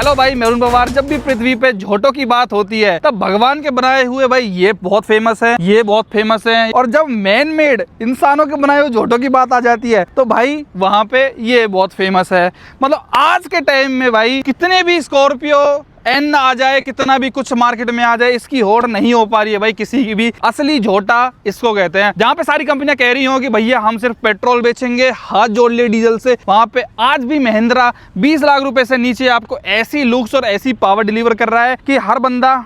Hello भाई, मैं अरुण पवार। जब भी पृथ्वी पे झोटों की बात होती है तब भगवान के बनाए हुए भाई ये बहुत फेमस है, ये बहुत फेमस है। और जब मैन मेड इंसानों के बनाए हुए झोटों की बात आ जाती है तो भाई वहां पे ये बहुत फेमस है। मतलब आज के टाइम में भाई कितने भी स्कॉर्पियो एन आ जाए, कितना भी कुछ मार्केट में आ जाए, इसकी होड़ नहीं हो पा रही है भाई किसी की भी। असली झोटा इसको कहते हैं। जहां पे सारी कंपनियां कह रही हो कि भैया हम सिर्फ पेट्रोल बेचेंगे, हाथ जोड़ लिए डीजल से, वहां पे आज भी महिंद्रा 20 लाख रुपए से नीचे आपको ऐसी लुक्स और ऐसी पावर डिलीवर कर रहा है कि हर बंदा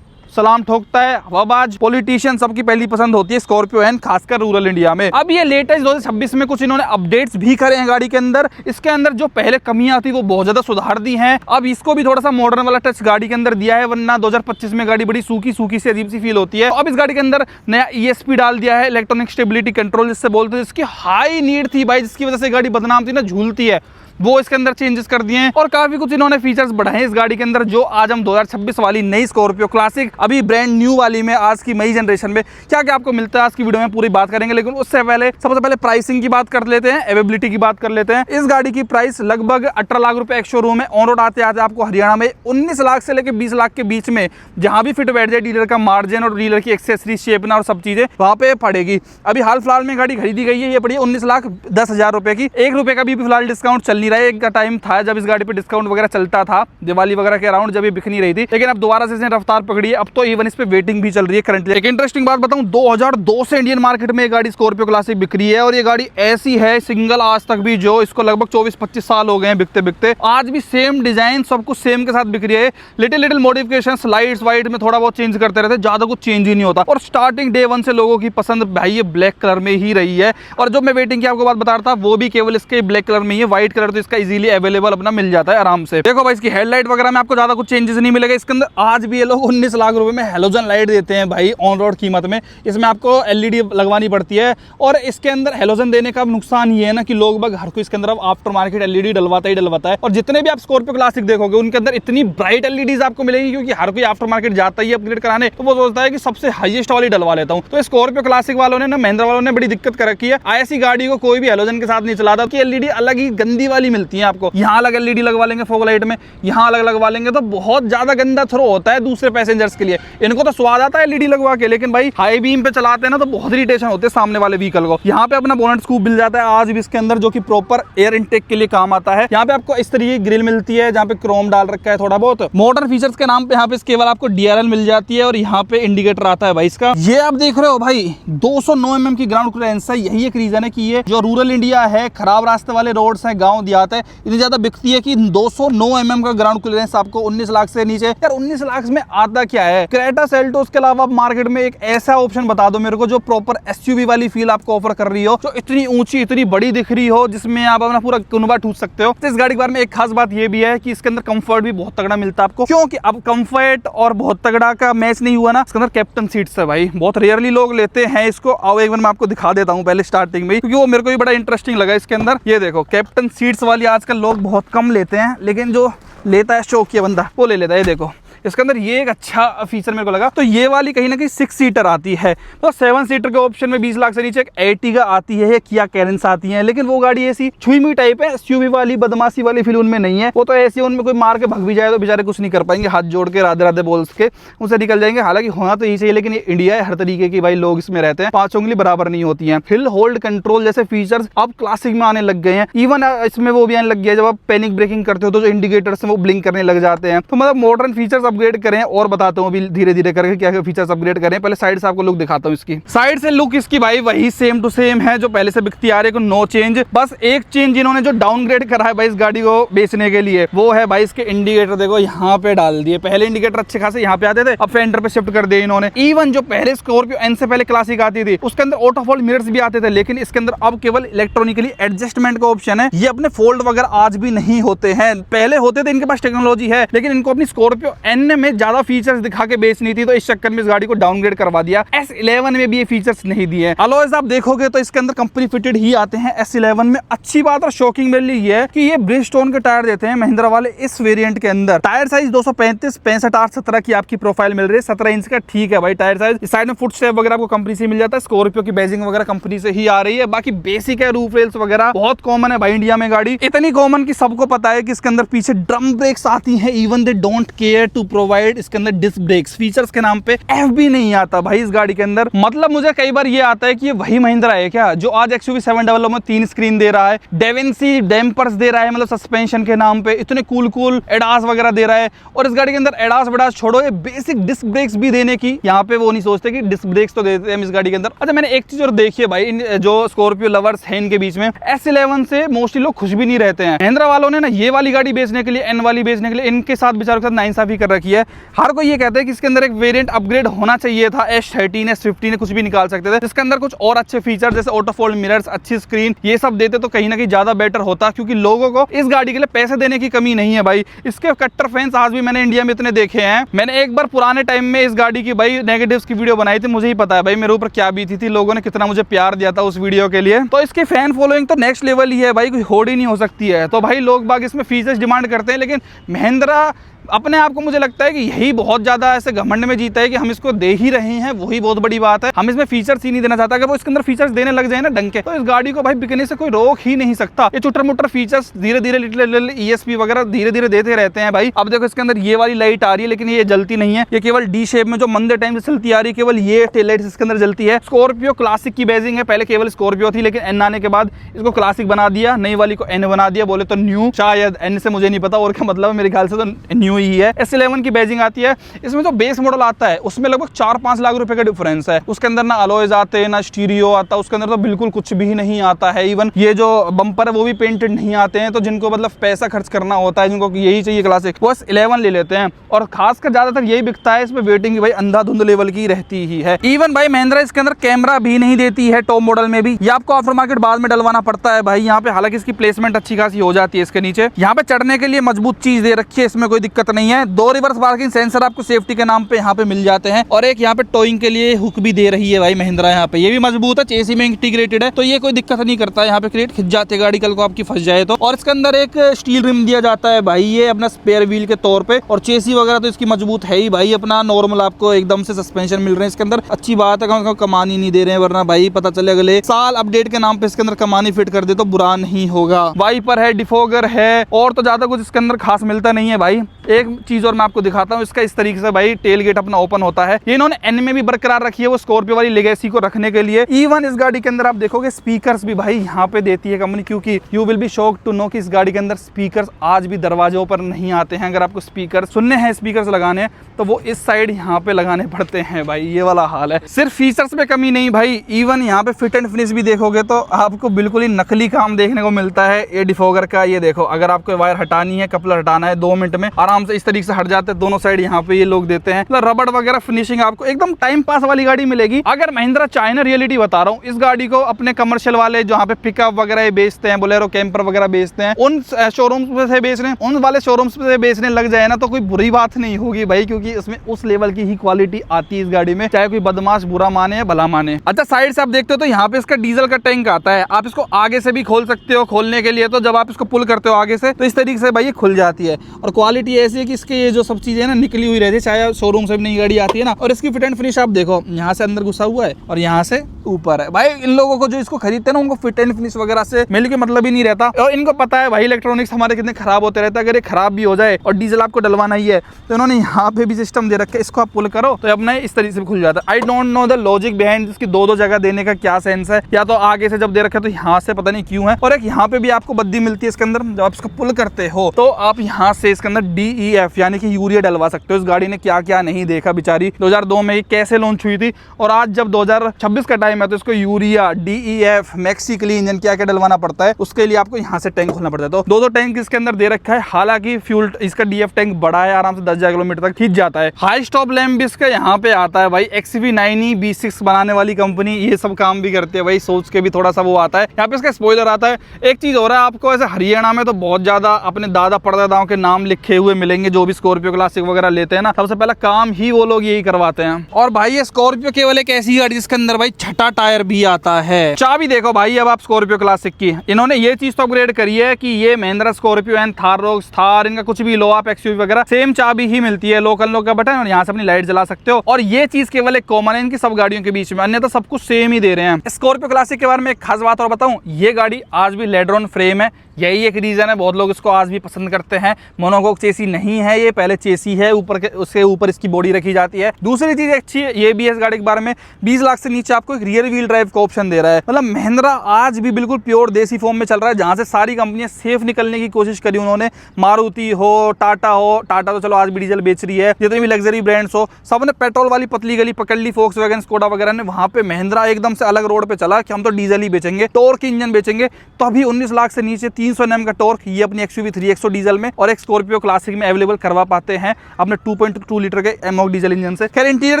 सलाम ठोकता है। हवाबाज पॉलिटिशियन सबकी पहली पसंद होती है स्कॉर्पियो एन, खासकर रूरल इंडिया में। अब ये लेटेस्ट 2026 में कुछ इन्होंने अपडेट्स भी करे हैं गाड़ी के अंदर। इसके अंदर जो पहले कमियां थी वो बहुत ज्यादा सुधार दी हैं। अब इसको भी थोड़ा सा मॉडर्न वाला टच गाड़ी के अंदर दिया है, वरना 2025 में गाड़ी बड़ी सूखी सूखी सी अजीब सी फील होती है। अब इस गाड़ी के अंदर नया ESP डाल दिया है, इलेक्ट्रॉनिक स्टेबिलिटी कंट्रोल जिससे बोलते हैं, जिसकी हाई नीड थी भाई, जिसकी वजह से गाड़ी बदनाम थी ना, झूलती है, वो इसके अंदर चेंजेस कर दिए हैं। और काफी कुछ इन्होंने फीचर्स बढ़ाए इस गाड़ी के अंदर, जो आज हम 2026 वाली नई स्कॉर्पियो क्लासिक अभी ब्रांड न्यू वाली में आज की नई जनरेशन में क्या क्या आपको मिलता है आज की वीडियो में पूरी बात करेंगे। लेकिन उससे पहले सबसे पहले प्राइसिंग की बात कर लेते हैं, अवेलेबिलिटी की बात कर लेते हैं। इस गाड़ी की प्राइस लगभग 18 लाख रुपए एक शोरूम है। ऑन रोड आते आते आपको हरियाणा में 19 लाख से लेकर 20 लाख के बीच में जहां भी फिट बैठ जाए डीलर का मार्जिन और डीलर की एक्सेसरी शेपना और सब चीजें वहां पे पड़ेगी। अभी हाल फिलहाल में गाड़ी खरीदी गई है, ये पड़ी 19,10,000 रुपए की। 1 रुपए का भी फिलहाल डिस्काउंट चल नहीं रहा है। एक का टाइम था जब इस गाड़ी पे डिस्काउंट वगैरह चलता था, दिवाली वगैरह के अराउंड, जब ये बिक नहीं रही थी। लेकिन अब दोबारा से इसने रफ्तार पकड़ी है। अब तो इवन इस पे वेटिंग भी चल रही है करंटली। एक इंटरेस्टिंग बात बताऊं, 2002 से इंडियन मार्केट में ये गाड़ी स्कॉर्पियो क्लासिक बिक रही है। और ये गाड़ी ऐसी है सिंगल आज तक भी, जो इसको लगभग 24-25 साल हो गए हैं बिकते बिकते, आज भी सेम डिजाइन सब कुछ सेम के साथ बिक रही है। लिटिल मॉडिफिकेशन, लाइट्स वाइट में थोड़ा बहुत चेंज करते रहते, ज्यादा कुछ चेंज ही नहीं होता। और स्टार्टिंग डे 1 से लोगों की पसंद भाई ये ब्लैक कलर में ही रही है। और जो मैं वेटिंग की आपको बात बता रहा था वो भी केवल इसके ब्लैक कलर में ही है। व्हाइट कलर तो इसका इजीली अवेलेबल अपना मिल जाता है आराम से। देखो भाई, इसकी हेडलाइट वगैरह में आपको ज्यादा कुछ चेंजेस नहीं मिलेगा। इसके अंदर आज भी ये लोग 19 लाख रुपए में हेलोजन लाइट देते हैं भाई, ऑन रोड कीमत में। इसमें आपको LED लगवानी पड़ती है। और इसके अंदर हेलोजन देने का नुकसान ये है ना कि लोग बाग हर कोई इसके अंदर आफ्टर मार्केट LED डलवाता ही डलवाता है। और जितने भी आप स्कॉर्पियो क्लासिक देखोगे उनके अंदर इतनी ब्राइट LEDs आपको मिलेगी, क्योंकि हर कोई आफ्टर मार्केट जाता ही अपग्रेड कराने, तो वो सोचता है कि सबसे हाईएस्ट वाली डलवा लेता हूँ। तो स्कॉर्पियो क्लासिक वालों ने ना, महिंद्रा वालों ने बड़ी दिक्कत कर रखी है। ऐसी गाड़ी को कोई भी हेलोजन के साथ नहीं चलाता कि LED अलग ही गंदी वाली मिलती है आपको। यहाँ अलग LED लगवा लेंगे फॉग लाइट में, यहाँ अलग लगवा लेंगे, तो बहुत ज्यादा गंदा थ्रो होता है दूसरे पैसेंजर्स के लिए। इनको तो स्वाद आता है LED लगवा के, लेकिन भाई हाई बीम पे चलाते हैं ना तो बहुत इरिटेशन होते हैं सामने वाले व्हीकल को। यहाँ पे अपना बोनट स्कूप मिल जाता है आज भी इसके अंदर, जो कि प्रॉपर एयर इनटेक के लिए काम आता है। यहाँ पे आपको इस तरीके की ग्रिल मिलती है जहाँ पे क्रोम डाल रखा है थोड़ा बहुत। मॉडर्न फीचर्स के नाम पे यहाँ पे केवल आपको DRL मिल जाती है। और यहाँ पे इंडिकेटर आता है भाई इसका। ये आप देख रहे हो भाई 209 mm की ग्राउंड क्लियरेंस है। यही एक रीजन है कि ये जो रूरल इंडिया है, खराब रास्ते वाले रोड्स हैं, गाँव देहात है, इतनी ज्यादा बिकती है कि 209 mm का ग्राउंड क्लियरेंस आपको 19 लाख से नीचे। यार 19 लाख में आता क्या है? क्रेटा सेल्टोस के अलावा मार्केट में एक ऐसा ऑप्शन बता दो मेरे को जो प्रॉपर SUV वाली फील आपको ऑफर कर रही हो, जो इतनी ऊंची इतनी बड़ी दिख रही हो, जिसमें आप अपना पूरा कुनबा ठूस सकते हो। तो इस गाड़ी के बारे में एक खास बात ये भी है कि इसके अंदर कंफर्ट भी बहुत तगड़ा मिलता है आपको। क्योंकि अब कंफर्ट और बहुत तगड़ा का मैच नहीं हुआ ना, इसके अंदर कैप्टन सीट्स है भाई। बहुत रेयरली लोग लेते हैं इसको। आओ एक बार मैं आपको दिखा देता हूँ पहले स्टार्टिंग में, क्योंकि वो मेरे को भी बड़ा इंटरेस्टिंग लगा इसके अंदर। ये देखो, कैप्टन सीट्स वाली आजकल लोग बहुत कम लेते हैं, लेकिन जो लेता है शौकिया बंदा वो ले लेता है। ये देखो, इसके अंदर ये एक अच्छा फीचर मेरे को लगा। तो ये वाली कहीं ना कहीं 6 सीटर आती है। तो 7 सीटर के ऑप्शन में 20 लाख से नीचे एक Ertiga आती है, किया कैरेंस आती है। लेकिन वो गाड़ी ऐसी छुई मुई टाइप है, SUV वाली बदमाशी वाली फील उनमें नहीं है। वो तो ऐसी, उनमें कोई मार के भग भी जाए तो बेचारे कुछ नहीं कर पाएंगे, हाथ जोड़ के राधे राधे बोल के उनसे निकल जाएंगे। हालांकि होना तो यही चाहिए, लेकिन ये इंडिया है, हर तरीके की भाई लोग इसमें रहते हैं, 5 उंगली बराबर नहीं होती है। हिल होल्ड कंट्रोल जैसे फीचर्स अब क्लासिक में आने लग गए हैं। इवन इसमें वो भी आने लग गया, जब आप पैनिक ब्रेकिंग करते हो तो जो इंडिकेटर्स हैं वो ब्लिंक करने लग जाते हैं। तो मतलब मॉडर्न फीचर्स अपग्रेड करें। और बताता हूँ अभी धीरे धीरे करके क्या क्या फीचर्स अपग्रेड करें। पहले साइड से आपको लुक दिखाता हूँ इसकी। साइड से लुक इसकी भाई वही सेम टू सेम है जो पहले से बिकती आ रही है, नो चेंज। बस एक चेंज इन्होंने जो डाउनग्रेड करा है भाई इस गाड़ी को बेचने के लिए, वो है भाई इसके इंडिकेटर। देखो यहाँ पे डाल दिए, पहले इंडिकेटर अच्छे खासे यहाँ पे आते थे, अब फेंडर पे शिफ्ट कर दिए इन्होंने। इवन जो पहले स्कॉर्पियो एन से पहले क्लासिक आती थी उसके अंदर ऑटो फोल्ड मिरर्स भी आते थे, लेकिन इसके अंदर अब केवल इलेक्ट्रॉनिकली एडजस्टमेंट का ऑप्शन है। ये अपने फोल्ड वगैरह आज भी नहीं होते हैं, पहले होते थे। इनके पास टेक्नोलॉजी है, लेकिन इनको अपनी स्कॉर्पियो एन एन में ज्यादा फीचर्स दिखा के बेचनी थी, तो इस चक्कर में इस गाड़ी को डाउनग्रेड करवा दिया। S11 में भी ये फीचर्स नहीं दिए। अलॉयज आप देखोगे तो इसके अंदर कंपनी फिटेड ही आते हैं S11 में। अच्छी बात और शॉकिंग मेरे लिए ये है कि ये ब्रिजस्टोन के टायर देते हैं महिंद्रा वाले इस वेरिएंट के अंदर। टायर साइज 235, 65, 8, 17 की आपकी प्रोफाइल मिल रही है। 17 इंच का ठीक है भाई टायर साइज। इस साइड में फुट स्टेप वगैरह आपको कंपनी से मिल जाता है। स्कॉर्पियो की बैजिंग वगैरह कंपनी से ही आ रही है। बाकी बेसिक है, रूफ रेल्स वगैरह बहुत कॉमन है भाई इंडिया में गाड़ी। इतनी कॉमन की सबको पता है कि इसके अंदर पीछे ड्रम ब्रेक्स आती है। Even they don't care to provide इसके अंदर डिस्क ब्रेक्स। फीचर्स के नाम पे एफ भी नहीं आता भाई इस गाड़ी के अंदर। मतलब मुझे कई बार ये आता है कि ये वही महिंद्रा है क्या जो आज XUV 700 में 3 स्क्रीन दे रहा है, डेविंसी डैम्पर्स दे रहा है, मतलब सस्पेंशन के नाम पे इतने कूल एडास वगैरह दे रहा है। और इस गाड़ी के अंदर एडास वेडास छोड़ो, ये बेसिक डिस्क ब्रेक्स भी देने की यहाँ पे वो नहीं सोचते कि डिस्क ब्रेक्स तो देते हैं इस गाड़ी के अंदर। अच्छा मैंने एक चीज और देखी है भाई, इन जो स्कॉर्पियो लवर्स है इनके बीच में S11 से मोस्टली लोग खुश भी नहीं रहते हैं। महिंद्रा वालों ने ना ये वाली गाड़ी बेचने के लिए, N वाली बेचने के लिए इनके साथ बेचारों के साथ नाइंसाफी कर रखी है। हर कोई ये कहता है कि इसके अंदर एक वेरिएंट अपग्रेड होना चाहिए था। S13 S15 कुछ भी निकाल सकते थे। इसके अंदर कुछ और अच्छे फीचर जैसे ऑटो फोल्ड मिरर्स, अच्छी स्क्रीन, ये सब देते तो कहीं ना कहीं ज्यादा बेटर होता, क्योंकि लोगों को इस गाड़ी के लिए पैसे देने की कमी नहीं है भाई। इसके कट्टर फैंस आज भी मैंने इंडिया में इतने देखे हैं। मैंने एक बार पुराने टाइम में इस गाड़ी की भाई नेगेटिव्स की वीडियो बनाई थी, मुझे ही पता है भाई मेरे ऊपर क्या बीती थी, लोगों ने कितना मुझे प्यार दिया था उस वीडियो के लिए। तो इसकी फैन फॉलोइंग तो नेक्स्ट लेवल ही है भाई, कोई होड़ ही नहीं हो सकती है। तो भाई लोग बाग इसमें फीचर्स डिमांड करते हैं, लेकिन महिंद्रा अपने आप को मुझे लगता है कि यही बहुत ज्यादा ऐसे घमंड में जीता है कि हम इसको दे ही रहे हैं, वही बहुत बड़ी बात है। हम इसमें फीचर्स ही नहीं देना चाहता। अगर वो इसके अंदर फीचर्स देने लग जाए ना ढंग के, तो इस गाड़ी को भाई बिकने से कोई रोक ही नहीं सकता। ये चुटर मुटर फीचर्स धीरे धीरे लिटिल ESP वगैरह धीरे धीरे देते रहते हैं भाई। अब देखो इसके अंदर ये वाली लाइट आ रही है, लेकिन ये जलती नहीं है, ये केवल डी शेप में जो मंदे टाइम से चलती आ रही है, केवल ये टेल लाइट इसके अंदर जलती है। स्कॉर्पियो क्लासिक की बैजिंग है, पहले केवल स्कॉर्पियो थी, लेकिन N आने के बाद इसको क्लासिक बना दिया, नई वाली को N बना दिया। बोले तो न्यू, शायद N से मुझे नहीं पता और क्या मतलब है, मेरे ख्याल से तो न्यू ही है। S11 की बैजिंग आती है। इसमें जो बेस मॉडल आता है उसमें लगभग 4-5 लाख रुपए का डिफरेंस है। उसके अंदर ना अलॉयज आते हैं, ना स्टीरियो आता, उसके अंदर तो बिल्कुल कुछ भी नहीं आता है। इवन ये जो बम्पर है वो भी पेंटेड नहीं आते हैं। तो जिनको मतलब पैसा खर्च करना होता है, जिनको यही चाहिए क्लासिक, वो S11 ले लेते हैं। और खासकर ज्यादातर यही बिकता है। इसमें वेटिंग की भाई अंधाधुंध लेवल की रहती ही है। इवन भाई महिंद्रा इसके अंदर कैमरा भी नहीं देती है टॉप मॉडल में भी, ये आपको आफ्टर मार्केट बाद में डलवाना पड़ता है भाई यहाँ पे। हालांकि इसकी प्लेसमेंट अच्छी खासी हो जाती है इसके नीचे। यहाँ पे चढ़ने के लिए मजबूत चीज दे रखी है, इसमें कोई दिक्कत नहीं है। 2 रिवर्स पार्किंग सेंसर आपको सेफ्टी के नाम पे यहाँ पे मिल जाते हैं, और एक यहाँ पे टोइंग के लिए हुक भी दे रही है भाई महिंद्रा यहाँ पे। ये भी मजबूत है, चेसी में इंटीग्रेटेड है, तो ये कोई दिक्कत नहीं करता। यहाँ पे क्रेट खिंच जाती है गाड़ी, कल को आपकी फंस जाए तो। और इसके अंदर एक स्टील रिम दिया जाता है भाई, ये अपना स्पेयर व्हील के तौर पे। और चेसी वगैरह तो इसकी मजबूत है ही भाई, अपना नॉर्मल आपको एकदम से सस्पेंशन मिल रहे हैं इसके अंदर। अच्छी बात है, कमानी नहीं दे रहे हैं, वरना भाई पता चले अगले साल अपडेट के नाम पे इसके अंदर कमानी फिट कर दे तो बुरा नहीं होगा। वाइपर है, डिफोगर है, और तो ज्यादा कुछ इसके अंदर खास मिलता नहीं है भाई। एक चीज और मैं आपको दिखाता हूँ, इसका इस तरीके से भाई टेल गेट अपना ओपन होता है। ये इन्होंने N में भी बरकरार रखी है, वो स्कॉर्पियो वाली लेगेसी को रखने के लिए। इवन इस गाड़ी के अंदर आप देखोगे स्पीकर्स भी भाई यहाँ पे देती है कंपनी, क्योंकि you will be shocked to know कि इस गाड़ी के अंदर स्पीकर्स आज भी दरवाजों पर नहीं आते हैं। अगर आपको स्पीकर सुनने हैं, स्पीकर्स लगाने हैं, तो वो इस साइड यहाँ पे लगाने पड़ते हैं भाई, ये वाला हाल है। सिर्फ फीचर्स में कमी नहीं भाई, इवन यहाँ पे फिट एंड फिनिश भी देखोगे तो आपको बिल्कुल ही नकली काम देखने को मिलता है। ये डिफोगर का ये देखो, अगर आपको वायर हटानी है, कपलर हटाना है, 2 मिनट में आराम से इस तरीके से हट जाते हैं। दोनों साइड यहाँ पे ये लोग देते हैं। मतलब रबड़ वगैरह फिनिशिंग आपको एकदम टाइम पास वाली गाड़ी मिलेगी। अगर महिंद्रा चाइना रियलिटी बता रहा हूँ, इस गाड़ी को अपने कमर्शियल वाले जहाँ पे पिकअप वगैरह बेचते हैं, बोलेरो कैंपर वगैरह बेचते हैं, उन शोरूम्स से बेच रहे हैं, उन वाले शोरूम्स से बेचने लग जाए ना, तो कोई बुरी बात नहीं होगी भाई, क्योंकि इसमें उस लेवल की ही क्वालिटी आती है इस गाड़ी में, चाहे कोई बदमाश बुरा माने या भला माने। अच्छा साइड से आप देखते हो तो यहाँ पे इसका डीजल का टैंक आता है। आप इसको आगे से भी खोल सकते हो, खोलने के लिए तो जब आप इसको पुल करते हो आगे से, तो इस तरीके से भाई ये खुल जाती है। और क्वालिटी ऐसी है कि इसके ये जो सब चीजें ना निकली हुई रहती है, चाहे शोरूम से भी नई गाड़ी आती है ना। और इसकी फिट एंड फिनिश आप देखो, यहाँ से अंदर घुसा हुआ है और यहाँ से ऊपर है भाई। इन लोगों को जो इसको खरीदते हैं ना, उनको फिट एंड फिनिश वगैरह से मिल के मतलब ही नहीं रहता। और इनको पता है भाई इलेक्ट्रॉनिक्स हमारे कितने खराब होते रहते हैं। अगर ये खराब भी हो जाए और डीजल आपको डलवाना ही है, तो इन्होंने यहाँ पे भी सिस्टम दे रखा है, इसको आप पुल करो तो अपने इस तरीके से खुल जाता है। I don't know the logic behind इसकी 2 जगह देने का क्या सेंस है, या तो आगे से जब दे रखा है तो यहाँ से पता नहीं क्यों है। और एक यहाँ पे भी आपको बद्दी मिलती है इसके अंदर, जब आप इसको पुल करते हो तो आप यहाँ से इसके अंदर DEF यानी कि यूरिया डलवा सकते हो। इस गाड़ी ने क्या क्या नहीं देखा बेचारी, 2002 में कैसे लॉन्च हुई थी, और आज जब 2026 का टाइम है तो इसको urea, DEF, maxi clean engine क्या क्या डलवाना पड़ता है, उसके लिए आपको यहाँ से टैंक खोलना पड़ता है। तो 2 टैंक इसके अंदर दे रखा है। हालांकि फ्यूल इसका DF टैंक बड़ा है, आराम से 10,000 किलोमीटर तक खींच जाता है। हाई स्टॉप लैम्प भी इसका यहाँ पे आता है भाई। XUV9E B6 बनाने वाली कंपनी ये सब काम भी करती है भाई, सोच के भी थोड़ा सा वो आता है। यहाँ पे इसका स्पॉइलर आता है। एक चीज हो रहा है, आपको ऐसे हरियाणा में तो बहुत ज्यादा अपने दादा परदादाओं के नाम लिखे हुए मिलेंगे। जो भी स्कॉर्पियो क्लासिक वगैरह लेते हैं ना, सबसे पहला काम ही वो लोग यही करवाते हैं। और भाई ये स्कॉर्पियो केवल एक ऐसी गाड़ी जिसके अंदर भाई छठा टायर भी आता है। चाबी देखो भाई अब आप स्कॉर्पियो क्लासिक की, इन्होंने ये चीज तो अपग्रेड करी है कि ये Mahindra Scorpio and Thar rocks, Thar, इनका कुछ भी लो आप एक्सयूवी वगैरह, सेम चाबी ही मिलती है, लोकल लॉक का बटन और यहाँ से अपनी लाइट जला सकते हो। और ये चीज केवल एक कॉमन है इनकी सब गाड़ियों के बीच में, अन्यथा तो सब कुछ सेम ही दे रहे हैं। स्कॉर्पियो क्लासिक के बारे में एक खास बात और बताऊं, ये गाड़ी आज भी लेडरॉन फ्रेम है, यही एक रीजन है बहुत लोग इसको आज भी पसंद करते हैं। मोनोकोक चेसी नहीं है ये, पहले चेसी है, ऊपर के उसके ऊपर इसकी बॉडी रखी जाती है। दूसरी चीज अच्छी है ये भी है इस गाड़ी के बारे में, 20 लाख से नीचे आपको एक रियर व्हील ड्राइव का ऑप्शन दे रहा है। मतलब महिंद्रा आज भी बिल्कुल प्योर देसी फॉर्म में चल रहा है, जहां से सारी कंपनियां सेफ निकलने की कोशिश करी उन्होंने। मारुति हो, टाटा हो, टाटा तो चलो आज भी डीजल बेच रही है, जितनी भी लग्जरी ब्रांड्स हो सबने पेट्रोल वाली पतली गली पकड़ ली। फोक्सवैगन, स्कोडा वगैरह ने, वहां पे महिंद्रा एकदम से अलग रोड पे चला कि हम तो डीजल ही बेचेंगे, टॉर्क इंजन बेचेंगे। तो अभी 19 लाख से नीचे 300 Nm का टॉर्क ये अपनी XUV 3XO डीजल में और एक स्कॉर्पियो क्लासिक में अवेलेबल करवा पाते हैं अपने 2.2 लीटर के एमओक डीजल इंजन से। खैर इंटीरियर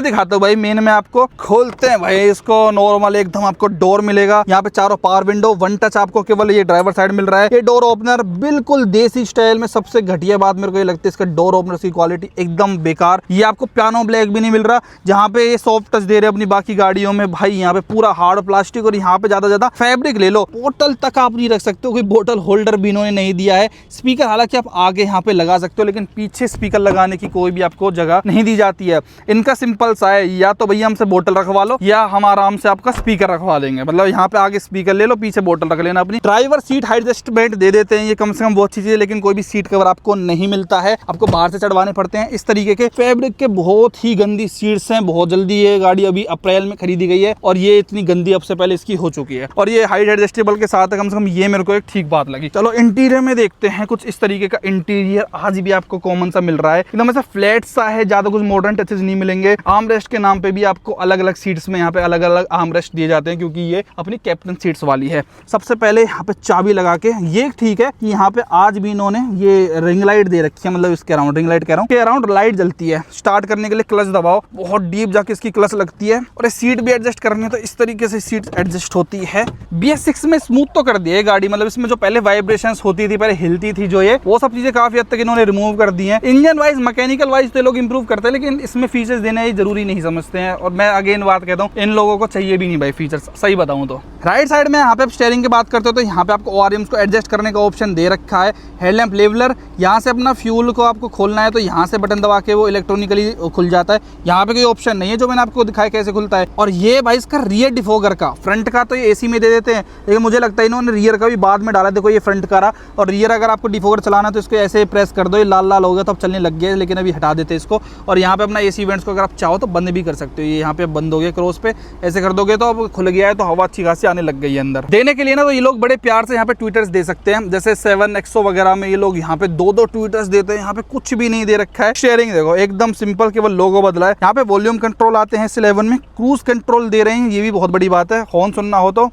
दिखाता हूँ भाई, मेन में आपको खोलते हैं भाई इसको, नॉर्मल एकदम आपको डोर मिलेगा। यहाँ पे चारों पावर विंडो, वन टच आपको केवल ये ड्राइवर साइड मिल रहा है। ये डोर ओपनर बिल्कुल देसी स्टाइल में, सबसे घटिया बात मेरे को ये लगती है इसका डोर ओपनर की क्वालिटी एकदम बेकार। ये आपको पियानो ब्लैक भी नहीं मिल रहा, जहाँ पे ये सॉफ्ट टच दे रहे हैं अपनी बाकी गाड़ियों में, भाई यहाँ पे पूरा हार्ड प्लास्टिक और यहाँ पे ज्यादा फैब्रिक ले लो। बोतल तक आप नहीं रख सकते हो, कोई बोतल होल्डर भी इन्होंने नहीं दिया है। स्पीकर हालांकि आप आगे यहाँ पे लगा सकते हो, लेकिन पीछे स्पीकर लगाने की कोई भी आपको जगह नहीं दी जाती है। इनका सिंपल सा है, या तो भैया हमसे बोतल रखवा लो या हम आराम से आपका स्पीकर रखवा देंगे। मतलब यहाँ पे आगे स्पीकर ले लो, पीछे बोतल रख लेना अपनी। ड्राइवर सीट हाइट एडजस्टमेंट दे देते हैं, ये कम से कम बहुत अच्छी चीज है, लेकिन कोई भी सीट कवर आपको नहीं मिलता है, आपको बाहर से चढ़वाने पड़ते हैं। इस तरीके के फैब्रिक के बहुत ही गंदी सीट्स हैं, बहुत जल्दी ये गाड़ी अभी अप्रैल में खरीदी गई है और ये इतनी गंदी अब से पहले इसकी हो चुकी है। और ये हाइट एडजस्टेबल के साथ है, कम से कम ये मेरे को एक ठीक बात लगी। चलो इंटीरियर में देखते हैं, कुछ इस तरीके का इंटीरियर आज भी आपको कॉमन सा मिल रहा है, एकदम ऐसा फ्लैट सा है, ज्यादा कुछ मॉडर्न टचेस नहीं मिलेंगे। आर्म रेस्ट के नाम पे भी आपको अलग अलग सीट्स में यहाँ पे अलग अलग आर्म रेस्ट दिए जाते हैं, क्योंकि ये अपनी कैप्टन सीट्स वाली है। सबसे पहले यहाँ पे चाबी लगा के, ये ठीक है कि यहाँ पे आज भी इन्होंने ये रिंग लाइट दे रखी है, मतलब इसके अराउंड रिंग लाइट कह रहा हूँ, के अराउंड लाइट जलती है। स्टार्ट करने के लिए क्लच दबाओ, बहुत डीप जाके इसकी क्लच लगती है। और सीट भी एडजस्ट करनी है तो इस तरीके से सीट एडजस्ट होती है। BS6 में स्मूथ तो कर दिया है गाड़ी, मतलब इसमें जो पहले वाइब्रेशंस होती थी, पहले हिलती थी जो, ये वो सब चीजें काफी हद तक इन्होंने रिमूव कर दी हैं। इंजन वाइज, मैकेनिकल वाइज तो लोग इंप्रूव करते हैं, लेकिन इसमें फीचर्स देना ही जरूरी नहीं समझते हैं। और मैं अगेन बात कहता हूँ, इन लोगों को चाहिए भी नहीं भाई फीचर्स, सही बताऊं तो। राइट साइड में यहाँ पे स्टीयरिंग की बात करते हो तो यहाँ पे आपको ORMs को एडजस्ट करने का ऑप्शन दे रखा है। हेडलैम्प लेवलर, यहाँ से अपना फ्यूल को आपको खोलना है तो यहाँ से बटन दबा के वो इलेक्ट्रॉनिकली खुल जाता है। यहाँ पे कोई ऑप्शन नहीं है जो मैंने आपको दिखाया कैसे खुलता है। और ये भाई इसका रियर डिफोगर का, फ्रंट का तो ये AC में दे देते हैं, लेकिन मुझे लगता है इन्होंने रियर का भी बाद में डाला। देखो ये फ्रंट का रहा, और रियर अगर आपको डिफोगर चलाना तो इसको ऐसे प्रेस कर दो, ये लाल लाल हो गया तो अब चलने लग गया, लेकिन अभी हटा देते हैं इसको। और यहाँ पे अपना AC वेंट्स को अगर आप चाहो तो बंद भी कर सकते हो, ये यहाँ पे बंद हो गया क्रॉस पे, ऐसे कर दोगे तो अब खुल गया है, तो हवा अच्छी खासी आने लग गई है अंदर। देने के लिए ना तो ये लोग बड़े प्यार से यहाँ पे ट्विटर्स दे सकते हैं, जैसे 7XO वगैरह में ये लोग यहाँ पे 2-2 ट्विटर्स देते हैं, यहाँ पे कुछ भी नहीं दे रखा है। स्टीयरिंग देखो एकदम सिंपल, केवल लोगो बदला है। यहाँ पे वॉल्यूम कंट्रोल आते हैं इस 11 में, क्रूज कंट्रोल दे रहे हैं, ये भी बहुत बड़ी बात है। हॉर्न सुनना हो तो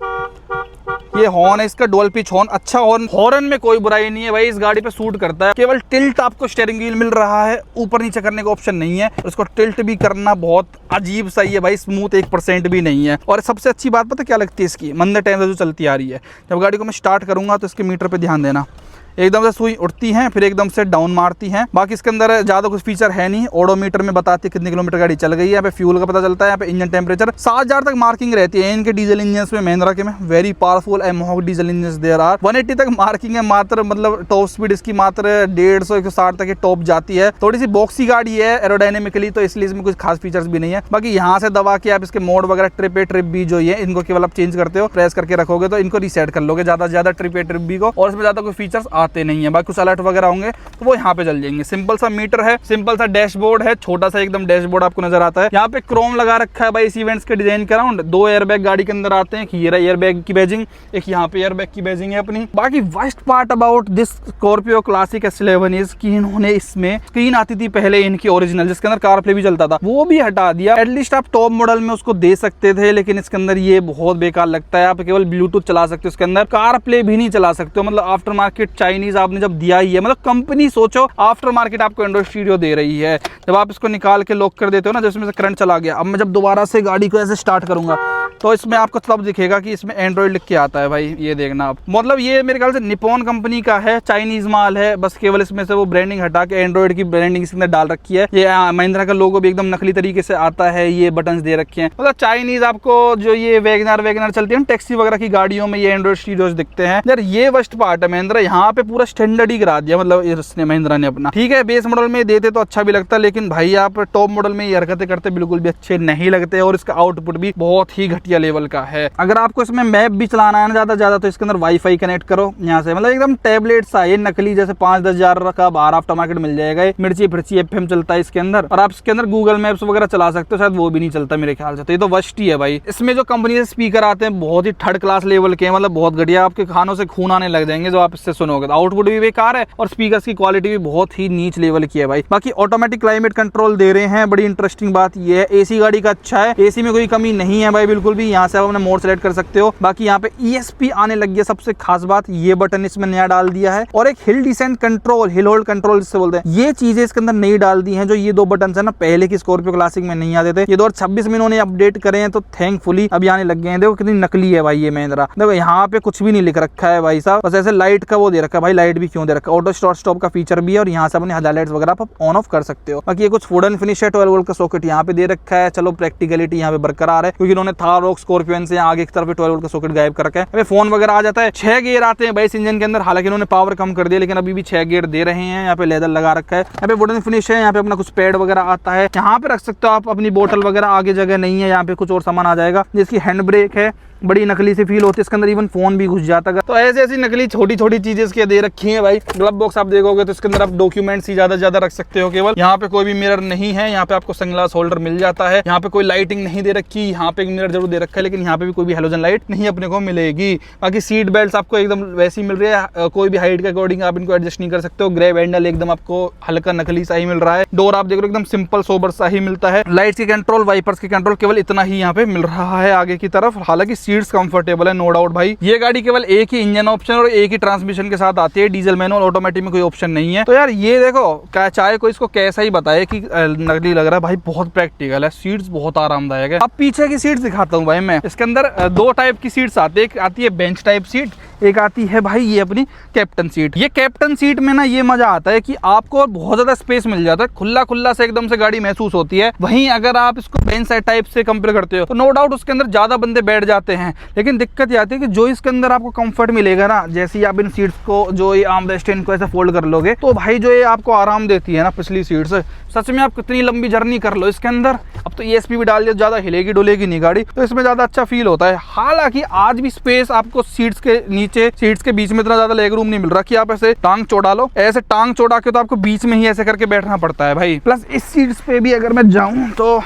ये हॉर्न है इसका, डुअल पिच हॉर्न, अच्छा हॉर्न, हॉर्न में कोई बुराई नहीं है भाई, इस गाड़ी पे सूट करता है। केवल टिल्ट आपको स्टीयरिंग व्हील मिल रहा है, ऊपर नीचे करने का ऑप्शन नहीं है, उसको टिल्ट भी करना बहुत अजीब सा ही है भाई, स्मूथ 1% भी नहीं है। और सबसे अच्छी बात पता क्या लगती है इसकी, मंदे टाइम से जो चलती आ रही है, जब गाड़ी को मैं स्टार्ट करूंगा तो इसके मीटर पे ध्यान देना, एकदम से सुई उठती हैं फिर एकदम से डाउन मारती हैं। बाकी इसके अंदर ज्यादा कुछ फीचर है नहीं। ओडोमीटर में बताती है कितने किलोमीटर गाड़ी चल गई है, यहाँ पे फ्यूल का पता चलता है, यहाँ पे इंजन टेम्परेचर 7000 तक मार्किंग रहती है इनके डीजल इंजन में, महिंद्रा के में। Very powerful mHawk diesel engine there are. 180 तक मार्किंग है मात्र, मतलब टॉप स्पीड इसकी मात्र 150-160 तक टॉप जाती है। थोड़ी सी बॉक्सी गाड़ी है एरोडायनेमिकली, तो इसलिए इसमें कुछ खास फीचर्स भी नहीं है। बाकी यहाँ से दबा के आप इसके मोड वगैरह ट्रिप ए ट्रिप बी जो है इनको केवल आप चेंज करते हो, प्रेस करके रखोगे तो इनको रीसेट कर लोगे ज्यादा से ज्यादा ट्रिप ए ट्रिप बी को, और इसमें ज्यादा कोई फीचर्स आते नहीं है। बाकी अलर्ट वगैरह होंगे तो वो यहाँ पे चल जाएंगे। सिंपल सा मीटर है, सिंपल सा डैशबोर्ड है, छोटा सा एकदम डैशबोर्ड आपको नजर आता है। यहाँ पे क्रोम लगा रखा है भाई इस इवेंट्स के डिजाइन के अराउंड। 2 एयरबैग गाड़ी के अंदर आते हैं, ये रहा एयरबैग की बैजिंग, एक यहाँ पे एयरबैग की बैजिंग है अपनी। बाकी worst part about this Scorpio classic S11 is कि इन्होंने इसमें स्क्रीन आती थी पहले इनकी ओरिजिनल, जिसके अंदर कार प्ले भी चलता था, वो भी हटा दिया। एटलीस्ट आप टॉप मॉडल में उसको दे सकते थे, लेकिन इसके अंदर ये बहुत बेकार लगता है। आप केवल ब्लूटूथ चला सकते हो, इसके अंदर कार प्ले भी नहीं चला सकते हो। मतलब आफ्टर मार्केट चाइनीज आपने जब दिया ही है, मतलब कंपनी सोचो आफ्टर मार्केट आपको एंड्रॉइड स्टूडियो दे रही है। जब आप इसको निकाल के लॉक कर देते हो ना, जब इसमें से करंट चला गया, अब मैं जब दोबारा से गाड़ी को ऐसे स्टार्ट करूंगा तो इसमें आपको तब दिखेगा कि इसमें एंड्रॉइड लिख के आता है भाई, ये देखना आप। मतलब ये मेरे ख्याल से निपॉन कंपनी का है, चाइनीज माल है, बस केवल इसमें से वो ब्रांडिंग हटा के एंड्रॉइड की ब्रांडिंग इसके अंदर डाल रखी है। ये महिंद्रा का लोगो भी एकदम नकली तरीके से आता है, ये बटन्स दे रखे हैं। मतलब चाइनीज आपको जो ये वैगनर चलती है ना टैक्सी वगैरह की गाड़ियों में, ये एंड्रॉइड स्टूडियोज दिखते हैं यार। ये वर्स्ट पार्ट है महिंद्रा, यहाँ पे पूरा स्टैंडर्ड ही करा दिया मतलब इसने महिंद्रा ने अपना। ठीक है बेस मॉडल में देते तो अच्छा भी लगता, लेकिन भाई आप टॉप मॉडल में ये हरकतें करते बिल्कुल भी अच्छे नहीं लगते, और इसका आउटपुट भी बहुत ही घटिया लेवल का है। अगर आपको इसमें मैप भी चलाना है ना ज्यादा तो इसके अंदर वाईफाई कनेक्ट करो यहाँ से, मतलब एकदम टैबलेट सा ये नकली, जैसे 5-10 हजार का बाहर आफ्टर मार्केट मिल जाएगा। मिर्ची फिर्ची FM चलता है इसके अंदर, और आप इसके अंदर गूगल मैप्स वगैरह चला सकते हो, शायद वो भी नहीं चलता मेरे ख्याल से। तो ये तो वर्स्ट ही है भाई। इसमें जो कंपनी से स्पीकर आते हैं बहुत ही थर्ड क्लास लेवल के, मतलब बहुत घटिया, आपके खानों से खून आने लग जाएंगे जो आप इससे सुनोगे। आउटपुट भी बेकार है और स्पीकर की क्वालिटी भी बहुत ही नीच लेवल की है भाई। बाकी ऑटोमेटिक क्लाइमेट कंट्रोल दे रहे हैं, बड़ी इंटरेस्टिंग बात ये है। एसी गाड़ी का अच्छा है, एसी में कोई कमी नहीं है भाई बिल्कुल भी। यहाँ से आप अपना मोड सेलेक्ट कर सकते हो। बाकी यहाँ पे ESP आने लग गया, सबसे खास बात ये बटन इसमें नया डाल दिया है, और एक hill descent control, hill hold control जिससे बोलते हैं, ये चीजें इसके अंदर नई डाल दी हैं। जो ये 2 बटन है ना पहले की स्कॉर्पियो क्लासिक में नहीं आते थे, ये 2026 में इन्होंने अपडेट करे हैं, तो थैंकफुली अभी आने लग गए हैं। देखो कितनी नकली है भाई ये महिंद्रा। देखो यहाँ पे कुछ भी नहीं लिख रखा है भाई साहब, बस ऐसे लाइट का वो दे रखा है भाई। लाइट भी क्यों दे रखा है, ऑटो स्टार्ट स्टॉप का फीचर भी है, और यहाँ से अपने हाइलाइट्स वगैरह आप ऑन ऑफ कर सकते हो। बाकी ये कुछ फुड एंड फिनिश है, 12 वोल्ट का सॉकेट यहाँ पे दे रखा है। चलो प्रैक्टिकलिटी यहाँ पे बरकरार है, क्योंकि इन्होंने थार रॉक स्कॉर्पियन से आगे की तरफ 12 वोल्ट का सॉकेट गायब कर रखा है। अबे फोन वगैरह आ जाता है। 6 गियर आते हैं भाई इस इंजन के अंदर, हालांकि इन्होंने पावर कम कर दिया, लेकिन अभी भी 6 गियर दे रहे हैं। यहाँ पे लेदर लगा रखा है, यहाँ पे वुडन फिनिश है, यहाँ पे अपना कुछ पैड वगैरह आता है, यहाँ पे रख सकते हो आप अपनी बोतल वगैरह। आगे जगह नहीं है, यहाँ पे कुछ और सामान आ जाएगा। जिसकी हैंड ब्रेक है, बड़ी नकली सी फील होती है इसके अंदर, इवन फोन भी घुस जाता है। तो ऐसी नकली छोटी छोटी चीजें इसके दे रखी हैं भाई। ग्लव बॉक्स आप देखोगे तो इसके अंदर आप डॉक्यूमेंट्स ही ज्यादा रख सकते हो केवल। यहाँ पे कोई भी मिरर नहीं है, यहाँ पे आपको सनग्लास होल्डर मिल जाता है। यहाँ पे कोई लाइटिंग नहीं दे रखी, यहाँ पे एक मिरर जरूर दे रखा है, लेकिन यहाँ पे भी कोई भी हेलोजन लाइट नहीं अपने को मिलेगी। बाकी सीट बेल्ट आपको एकदम वैसी मिल रही है, कोई भी हाइट के अकॉर्डिंग आप इनको एडजस्ट नहीं कर सकते हो। ग्रैब हैंडल एकदम आपको हल्का नकली सा ही मिल रहा है। डोर आप देख रहे हो एकदम सिंपल सोबर सा ही मिलता है। लाइट्स की कंट्रोल, वाइपर्स की कंट्रोल, केवल इतना ही यहाँ पे मिल रहा है आगे की तरफ। हालांकि सीट्स कंफर्टेबल है नो डाउट भाई। ये गाड़ी केवल एक ही इंजन ऑप्शन और एक ही ट्रांसमिशन के साथ आती है, डीजल मैनुअल ऑटोमेटिक में कोई ऑप्शन नहीं है। तो यार ये देखो क्या चाहे कोई इसको कैसा ही बताए कि नकली लग रहा है भाई, बहुत प्रैक्टिकल है। सीट्स बहुत आरामदायक है। अब पीछे की सीट्स दिखाता हूँ भाई मैं। इसके अंदर 2 टाइप की सीट्स आती है, एक आती है बेंच टाइप सीट, एक आती है भाई ये अपनी कैप्टन सीट। ये कैप्टन सीट में ना ये मजा आता है कि आपको बहुत ज्यादा स्पेस मिल जाता है, खुला से एकदम से गाड़ी महसूस होती है। वहीं अगर आप इसको बेंच टाइप से कंपेयर करते हो तो नो डाउट उसके अंदर ज्यादा बंदे बैठ जाते हैं, लेकिन दिक्कत ये आती है कि जो इसके अंदर आपको कंफर्ट मिलेगा ना, जैसे ही आप इन सीट्स को जो ये आर्म रेस्ट इनको ऐसे फोल्ड कर लोगे तो भाई जो ये आपको आराम देती है ना पिछली सीट से, सच में आप कितनी लंबी जर्नी कर लो इसके अंदर। अब तो ESP भी डाल दिया, ज्यादा हिलेगी डुलेगी नहीं गाड़ी, तो इसमें ज्यादा अच्छा फील होता है। हालांकि आज भी स्पेस आपको सीट्स के नीचे, सीट्स के बीच में इतना ज्यादा लेग रूम नहीं मिल रहा कि आप ऐसे टांग चौड़ा लो। ऐसे टांग चौड़ा के तो आपको बीच में ही ऐसे करके बैठना पड़ता है भाई। प्लस इस सीट्स पे भी अगर मैं जाऊं तो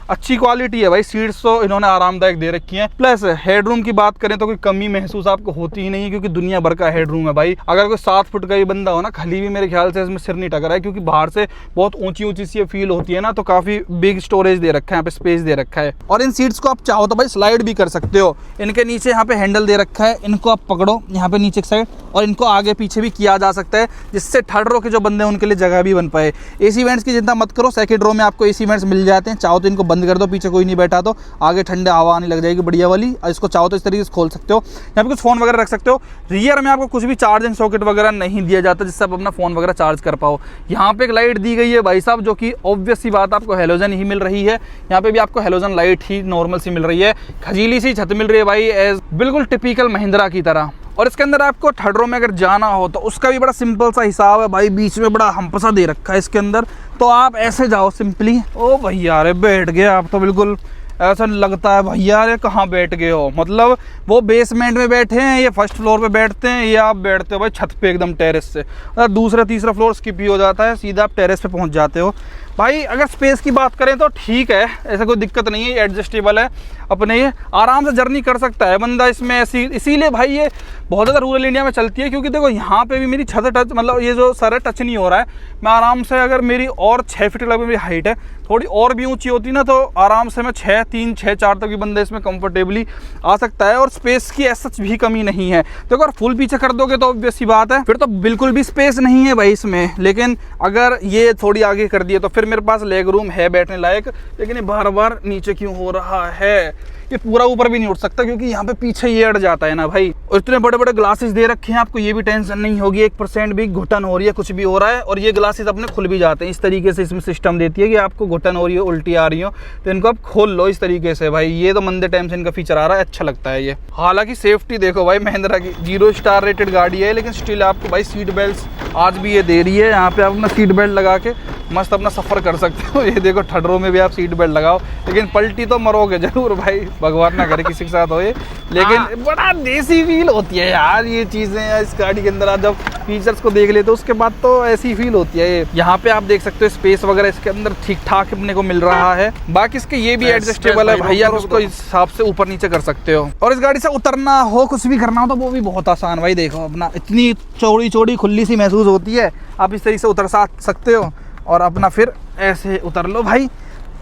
अच्छी क्वालिटी है भाई, सीट्स तो इन्होंने आरामदायक दे रखी हैं। प्लस हेडरूम की बात करें तो कोई कमी महसूस आपको होती ही नहीं, क्योंकि दुनिया भर का हेडरूम है भाई। अगर कोई 7 फुट का भी बंदा हो ना, खली भी मेरे ख्याल से इसमें सिर नहीं टकरा है, क्योंकि बाहर से बहुत ऊंची सी फील होती है ना, तो काफी बिग स्टोरेज दे रखा है, यहाँ पे स्पेस दे रखा है। और इन सीट्स को आप चाहो तो भाई स्लाइड भी कर सकते हो। इनके नीचे यहाँ पे हैंडल दे रखा है, इनको आप पकड़ो यहाँ पे नीचे की साइड, और इनको आगे पीछे भी किया जा सकता है, जिससे थर्ड रो के जो बंदे हैं उनके लिए जगह भी बन पाए। AC वेंट्स की चिंता मत करो, सेकंड रो में आपको AC वेंट्स मिल जाते हैं। चाहो तो इनको बंद कर दो, पीछे कोई बैठा तो आगे ठंडे हवा आने लग जाएगी बढ़िया वाली। इसको चाहो तो इस तरीके से खोल सकते हो, यहाँ पे कुछ फोन वगैरह रख सकते हो। रियर में आपको कुछ भी चार्जिंग सॉकेट वगैरह नहीं दिया जाता जिससे आप अपना फोन वगैरह चार्ज कर पाओ। यहाँ पे एक लाइट दी गई है भाई साहब, जो कि ऑब्वियस सी बात आपको हेलोजन ही मिल रही है। यहाँ पे भी आपको हेलोजन लाइट ही नॉर्मल सी मिल रही है, खजीली सी छत मिल रही है भाई, एज बिल्कुल टिपिकल महिंद्रा की तरह। और इसके अंदर आपको थर्ड रो में अगर जाना हो तो उसका भी बड़ा सिंपल सा हिसाब है भाई, बीच में बड़ा हम्पसा दे रखा है इसके अंदर, तो आप ऐसे जाओ सिंपली। ओ भैया अरे बैठ गए आप, तो बिल्कुल ऐसा लगता है भैया अरे कहाँ बैठ गए हो, मतलब वो बेसमेंट में बैठे हैं, ये फर्स्ट फ्लोर पे बैठते हैं, ये आप बैठते हो भाई छत पे एकदम टेरेस से। दूसरा तीसरा फ्लोर स्किप ही हो जाता है, सीधा आप टेरेस पे पहुंच जाते हो भाई। अगर स्पेस की बात करें तो ठीक है, ऐसा कोई दिक्कत नहीं है, एडजस्टेबल है, अपने ये आराम से जर्नी कर सकता है बंदा इसमें। इसीलिए भाई ये बहुत ज़्यादा रूरल इंडिया में चलती है, क्योंकि देखो यहाँ पे भी मेरी छत टच, मतलब ये जो सर है टच नहीं हो रहा है। मैं आराम से, अगर मेरी और 6 फीट लगभग मेरी हाइट है, थोड़ी और भी ऊंची होती ना तो आराम से मैं 6 3, 6, 4 तक भी बंदा इसमें कंफर्टेबली आ सकता है और स्पेस की ऐसा भी कमी नहीं है। तो अगर फुल पीछे कर दोगे तो ऑब्वियस सी बात है फिर तो बिल्कुल भी स्पेस नहीं है भाई इसमें। लेकिन अगर ये थोड़ी आगे कर दिए तो फिर मेरे पास लेग रूम है बैठने लायक। लेकिन ये बार बार नीचे क्यों हो रहा है, ये पूरा ऊपर भी नहीं उठ सकता क्योंकि यहाँ पे पीछे ये अड़ जाता है ना भाई। और इतने बड़े बड़े ग्लासेस दे रखे हैं आपको, ये भी टेंशन नहीं होगी 1% भी घुटन हो रही है कुछ भी हो रहा है। और ये ग्लासेस अपने खुल भी जाते हैं, इस तरीके से इसमें सिस्टम देती है कि आपको घुटन हो रही हो, उल्टी आ रही हो तो इनको आप खोल लो इस तरीके से भाई। ये तो मंदे टाइम से इनका फीचर आ रहा है, अच्छा लगता है ये। हालांकि सेफ्टी देखो भाई, महिंद्रा की 0 स्टार रेटेड गाड़ी है लेकिन स्टिल आपको भाई सीट बेल्ट आज भी ये दे रही है। यहाँ पे आप अपना सीट बेल्ट लगा के मस्त अपना सफ़र कर सकते हो। ये देखो ठडरों में भी आप सीट बेल्ट लगाओ, लेकिन पलटी तो मरोगे जरूर भाई, भगवान ना करे किसी के साथ हो ये। लेकिन बड़ा देसी फील होती है यार ये चीज़ें इस गाड़ी के अंदर। आप जब फीचर्स को देख लेते हो उसके बाद तो ऐसी फील होती है ये। यहाँ पे आप देख सकते हो स्पेस वगैरह इसके अंदर ठीक ठाक अपने को मिल रहा है। बाकी इसके ये भी एडजस्टेबल है भाई, आप उसको इस हिसाब से ऊपर नीचे कर सकते हो। और इस गाड़ी से उतरना हो, कुछ भी करना हो तो वो भी बहुत आसान भाई। देखो अपना इतनी चौड़ी चौड़ी खुली सी महसूस होती है, आप इस तरीके से उतर सकते हो और अपना फिर ऐसे उतर लो भाई।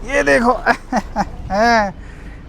ये देखो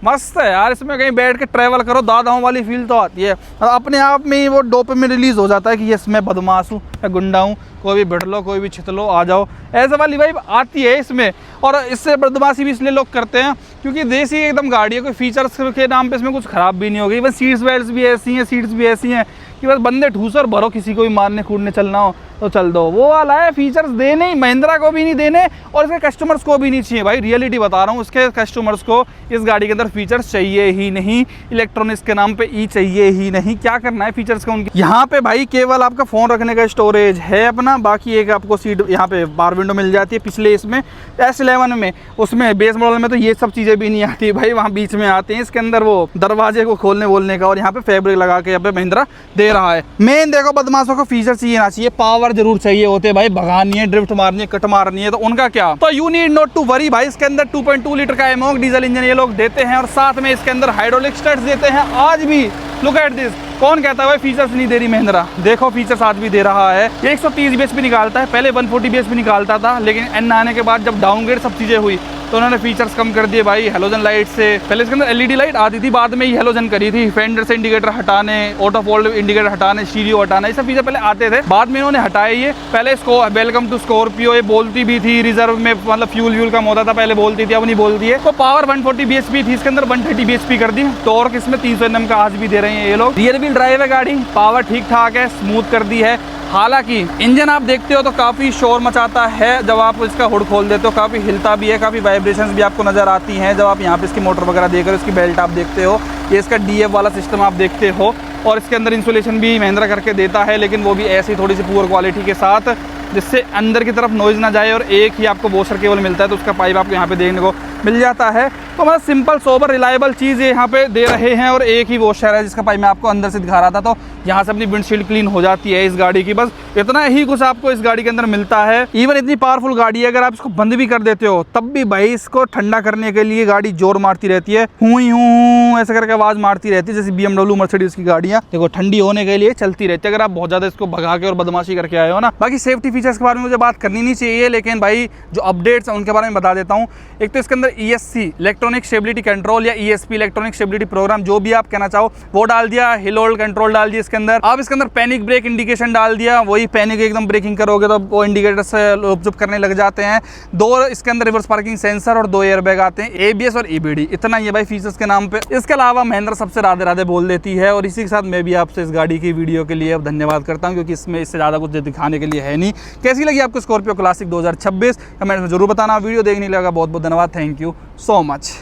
मस्त है यार, इसमें कहीं बैठ के ट्रैवल करो दादाओं वाली फील तो आती है। अपने आप में ही वो डोपामिन रिलीज हो जाता है कि यस मैं बदमाश हूँ, मैं गुंडा हूँ, कोई भी भिड़ लो, कोई भी छित लो, आ जाओ, ऐसे वाली वाइब आती है इसमें। और इससे बदमाशी भी इसलिए लोग करते हैं क्योंकि देसी एकदम गाड़ी है, कोई फीचर्स के नाम पे इसमें कुछ खराब भी नहीं होगी। इवन सीट्स बेल्ट भी ऐसी हैं, सीट्स भी ऐसी हैं कि बस बंदे ठूस और भरो, किसी को भी मारने कूदने चलना हो तो चल दो। वो वाला है, फीचर्स देने ही महिंद्रा को भी नहीं देने और इसके कस्टमर्स को भी नहीं चाहिए भाई। रियलिटी बता रहा हूँ, इसके कस्टमर्स को इस गाड़ी के अंदर फीचर्स चाहिए ही नहीं, इलेक्ट्रॉनिक्स के नाम पे ई चाहिए ही नहीं। क्या करना है फीचर्स का उनके, यहाँ पे भाई केवल आपका फ़ोन रखने का स्टोरेज है अपना। बाकी एक आपको सीट यहाँ पे बार विंडो मिल जाती है पिछले इसमें S11 में, उसमें बेस मॉडल में तो ये सब चीज़ें भी नहीं आती भाई, वहाँ बीच में आते हैं। इसके अंदर वो दरवाजे को खोलने बोलने का और यहाँ पे फैब्रिक लगा के यहाँ पे महिंद्रा दे रहा है। मेन देखो बदमाशों को फीचर चाहिए ना चाहिए, पावर जरूर चाहिए होते भाई, भगानी है, ड्रिफ्ट मारनी है, कट मारनी है तो उनका क्या, तो you need not to worry भाई। इसके अंदर 2.2 लीटर का एमोक डीजल इंजन ये लोग देते हैं और साथ में इसके अंदर हाइड्रोलिक स्टड्स देते हैं। आज भी लुक एट दिस, कौन कहता है भाई फीचर्स नहीं दे रही महिंद्रा, देखो फीचर्स आज भी दे रहा है। ये 130 bhp निकालता है, पहले 140 bhp निकालता था, लेकिन एन आने के बाद जब डाउनग्रेड सब चीजें हुई तो उन्होंने फीचर्स कम कर दिए भाई। हेलोजन लाइट से पहले इसके अंदर एलईडी लाइट आती थी, बाद में ही हेलोजन करी थी। फेंडर से इंडिकेटर हटाने, ऑटो फोल्ड इंडिकेटर हटाने, स्टीरियो हटाना, ये सब फीचर पहले आते थे, बाद में इन्होंने हटाए ये। पहले इसको वेलकम टू स्कॉर्पियो ये बोलती भी थी, रिजर्व में मतलब फ्यूल कम होता था पहले बोलती थी, अब नहीं बोलती है। तो पावर 140 bhp थी, इसके अंदर 130 bhp कर दी। टॉर्क इसमें 300 Nm का आज भी दे रहे हैं ये लोग। रियर व्हील ड्राइव है गाड़ी, पावर ठीक ठाक है, स्मूथ कर दी है। हालांकि इंजन आप देखते हो तो काफ़ी शोर मचाता है, जब आप इसका हुड खोल देते हो काफ़ी हिलता भी है, काफ़ी वाइब्रेशंस भी आपको नज़र आती हैं। जब आप यहाँ पे इसकी मोटर वगैरह देख रहे हो, इसकी बेल्ट आप देखते हो, ये इसका DF वाला सिस्टम आप देखते हो और इसके अंदर इंसुलेशन भी महिंद्रा करके देता है, लेकिन वो भी ऐसी थोड़ी सी पुअर क्वालिटी के साथ जिससे अंदर की तरफ नॉइज़ ना जाए। और एक ही आपको वॉशर केबल मिलता है तो उसका पाइप आपको यहाँ पे देखने को मिल जाता है। तो मतलब सिंपल सोबर रिलायबल चीज़ ये यहाँ पे दे रहे हैं और एक ही वॉशर है जिसका पाइप मैं आपको अंदर से दिखा रहा था। तो यहाँ से अपनी विंडशील्ड क्लीन हो जाती है इस गाड़ी की, बस इतना ही कुछ आपको इस गाड़ी के अंदर मिलता है। इवन इतनी पावरफुल गाड़ी है, अगर आप इसको बंद भी कर देते हो तब भी भाई इसको ठंडा करने के लिए गाड़ी जोर मारती रहती है, हूँ ऐसे करके आवाज़ मारती रहती है, जैसे BMW मर्सिडीज की गाड़ियाँ देखो ठंडी होने के लिए चलती रहती है अगर आप बहुत ज़्यादा इसको भगा के और बदमाशी करके आए हो ना। बाकी सेफ्टी फीचर्स के बारे में मुझे बात करनी नहीं चाहिए, लेकिन भाई जो अपडेट्स हैं उनके बारे में बता देता हूँ। एक तो इसके अंदर ESC इलेक्ट्रॉनिक स्टेबिलिटी कंट्रोल या ESP इलेक्ट्रॉनिक स्टेबिलिटी प्रोग्राम जो भी आप कहना चाहो वो डाल दिया, हिल होल्ड कंट्रोल डाल दिया इसके अंदर। आप इसके अंदर पैनिक ब्रेक इंडिकेशन डाल दिया, वही पैनिक एकदम ब्रेकिंग करोगे तो वो इंडिकेटर से लुप करने लग जाते हैं। 2 इसके अंदर रिवर्स पार्किंग सेंसर और 2 एयरबैग आते हैं, ABS और EBD, इतना ही है भाई फीचर्स के नाम पे। इसके अलावा महिंद्रा सबसे राधे राधे बोल देती है और इसी के साथ मैं भी आपसे इस गाड़ी की वीडियो के लिए धन्यवाद करता हूँ, क्योंकि इसमें इससे ज़्यादा कुछ दिखाने के लिए है नहीं। कैसी लगी आपको स्कॉर्पियो क्लासिक 2026 कमेंट में जरूर बताना। वीडियो देखने लगा बहुत बहुत धन्यवाद, थैंक यू सो मच।